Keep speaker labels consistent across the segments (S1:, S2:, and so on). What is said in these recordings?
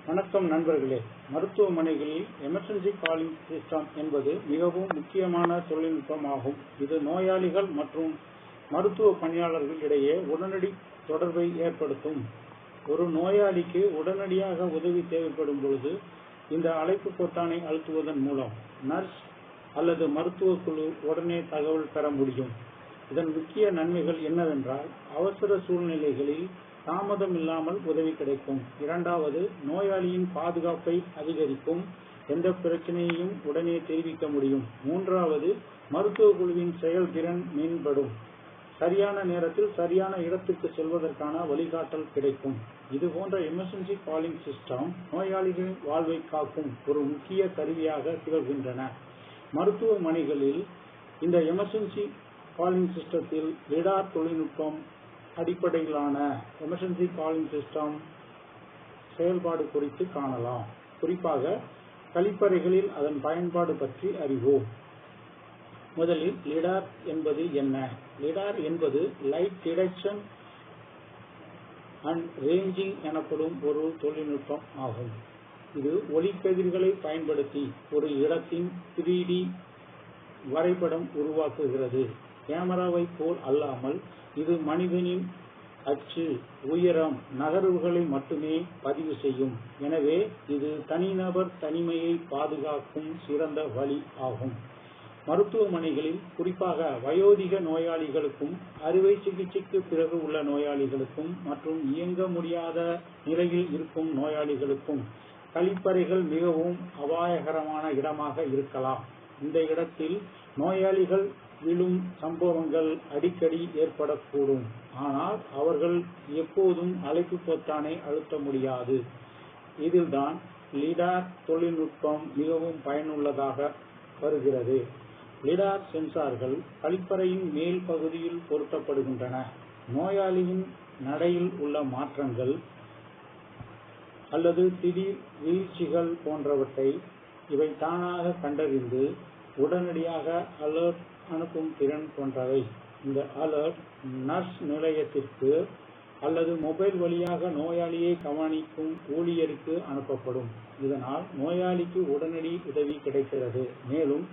S1: வணக்கம் நண்பர்களே. மருத்துவமனைகளில் எமர்ஜென்சி காலிங் சிஸ்டம் என்பது மிகவும் முக்கியமான தொழில்நுட்பமாகும். இது நோயாளிகள் மற்றும் மருத்துவ பணியாளர்கள் இடையே உடனடி தொடர்பை ஏற்படுத்தும். ஒரு நோயாளிக்கு உடனடியாக உதவி தேவைப்படும் பொழுது இந்த அழைப்பு பொத்தானை அழுத்துவதன் மூலம் நர்ஸ் அல்லது மருத்துவ குழு உடனே தகவல் பெற முடியும். இதன் முக்கிய நன்மைகள் என்னவென்றால், அவசர சூழ்நிலைகளில் தாமதம் இல்லாமல் உதவி கிடைக்கும். இரண்டாவது, நோயாளியின் பாதுகாப்பை அதிகரிக்கும். எந்த பிரச்சனையையும் உடனே தெரிவிக்க முடியும். மூன்றாவது, மருத்துவ குழுவின் செயல்திறன் மேம்படும். சரியான நேரத்தில் சரியான இடத்துக்கு செல்வதற்கான வழிகாட்டல் கிடைக்கும். இதுபோன்ற எமர்ஜென்சி காலிங் சிஸ்டம் நோயாளிகளின் வாழ்வை காக்கும் ஒரு முக்கிய கருவியாக திகழ்கின்றன. மருத்துவமனைகளில் இந்த எமர்ஜென்சி காலிங் சிஸ்டத்தில் லிடார் தொழில்நுட்பம் அடிப்படையிலான எமர்ஜென்சி காலிங் சிஸ்டம் செயல்பாடு குறித்து காணலாம். குறிப்பாக கழிப்பறைகளில் அதன் பயன்பாடு பற்றி அறிவோம். முதலில் லிடார் என்பது என்ன? லிடார் என்பது லைட் டிடெக்ஷன் அண்ட் ரேஞ்சிங் எனப்படும் ஒரு தொழில்நுட்பம் ஆகும். இது ஒளிக்கதிர்களை பயன்படுத்தி ஒரு இடத்தின் 3D வரைபடம் உருவாக்குகிறது. கேமராவை போல் அல்லாமல் இது மனிதனின் அச்சு, உயரம், நகர்வுகளை மட்டுமே பதிவு செய்யும். எனவே இது தனிநபர் தனிமையை பாதுகாக்கும் சிறந்த வழி ஆகும். மருத்துவமனைகளில் குறிப்பாக வயோதிக நோயாளிகளுக்கும், அறுவை சிகிச்சைக்கு பிறகு உள்ள நோயாளிகளுக்கும் மற்றும் இயங்க முடியாத நிலையில் இருக்கும் நோயாளிகளுக்கும் கழிப்பறைகள் மிகவும் அபாயகரமான இடமாக இருக்கலாம். இந்த இடத்தில் நோயாளிகள் விழும் சம்பவங்கள் அடிக்கடி ஏற்படக்கூடும். ஆனால் அவர்கள் எப்போதும் அழைப்பு பொத்தானை அழுத்த முடியாது. இதில்தான் லிடார் தொழில்நுட்பம் மிகவும் பயனுள்ளதாக வருகிறது. லிடார் சென்சார்கள் கழிப்பறையின் மேல் பகுதியில் பொருத்தப்படுகின்றன. நோயாளியின் நடையில் உள்ள மாற்றங்கள் அல்லது திடீர் வீழ்ச்சிகள் போன்றவற்றை இவை தானாக கண்டறிந்து உடனடியாக அலர்ட் அனுப்பும் திறன் கொண்டவை. இந்த அலர்ட் நர்ஸ் நிலையத்திற்கு அல்லது மொபைல் வழியாக நோயாளியை கவனிக்கும் ஊழியருக்கு அனுப்பப்படும். இதனால் நோயாளிக்கு உடனடி உதவி கிடைக்கிறது. மேலும்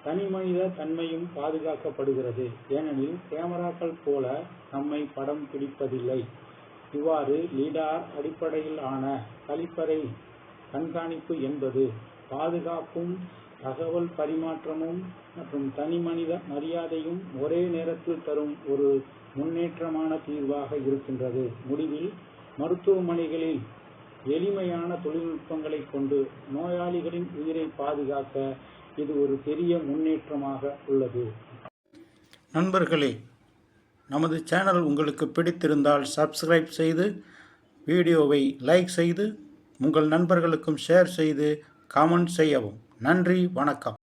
S1: தனிமனித தன்மையும் பாதுகாக்கப்படுகிறது. ஏனெனில் கேமராக்கள் போல நம்மை படம் பிடிப்பதில்லை. இவ்வாறு லிடார் அடிப்படையில் ஆன கழிப்பறை கண்காணிப்பு என்பது பாதுகாப்பும், தகவல் பரிமாற்றமும் மற்றும் தனிமனித மரியாதையும் ஒரே நேரத்தில் தரும் ஒரு முன்னேற்றமான தீர்வாக இருக்கின்றது. முடிவில், மருத்துவமனைகளில் எளிமையான தொழில்நுட்பங்களை கொண்டு நோயாளிகளின் உயிரை பாதுகாக்க இது ஒரு பெரிய முன்னேற்றமாக உள்ளது. நண்பர்களே, நமது சேனல் உங்களுக்கு பிடித்திருந்தால் சப்ஸ்கிரைப் செய்து, வீடியோவை லைக் செய்து, உங்கள் நண்பர்களுக்கும் ஷேர் செய்து, கமெண்ட் செய்யவும். நன்றி, வணக்கம்.